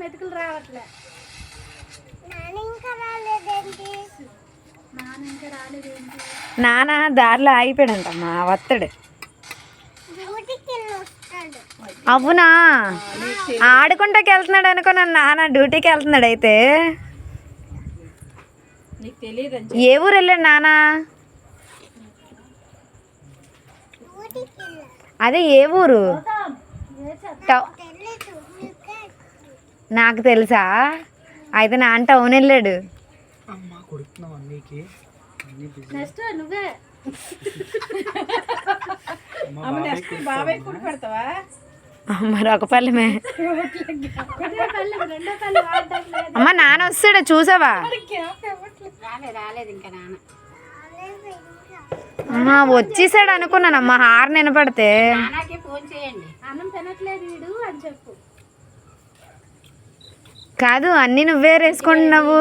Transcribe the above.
మెతుకులు రావట్లే. నాన్న దారిలో ఆగిపోయాడంటమ్మా వత్తడు. అవునా ఆడుకుంటాకి వెళ్తున్నాడు అనుకున్నాను. నాన్న డ్యూటీకి వెళ్తున్నాడు. అయితే ఏ ఊరు వెళ్ళాడు నాన్న? అదే ఏ ఊరు? నాకు తెలుసా? అయితే నాన్న టౌన్ వెళ్ళాడు. మరి ఒక పల్లెమే అమ్మ. నాన్న వస్తాడు చూసావా? వచ్చేసాడు అనుకున్నానమ్మా. హార్న్ వినపడితే. కాదు అన్ని నువ్వే వేసుకుంటున్నావు.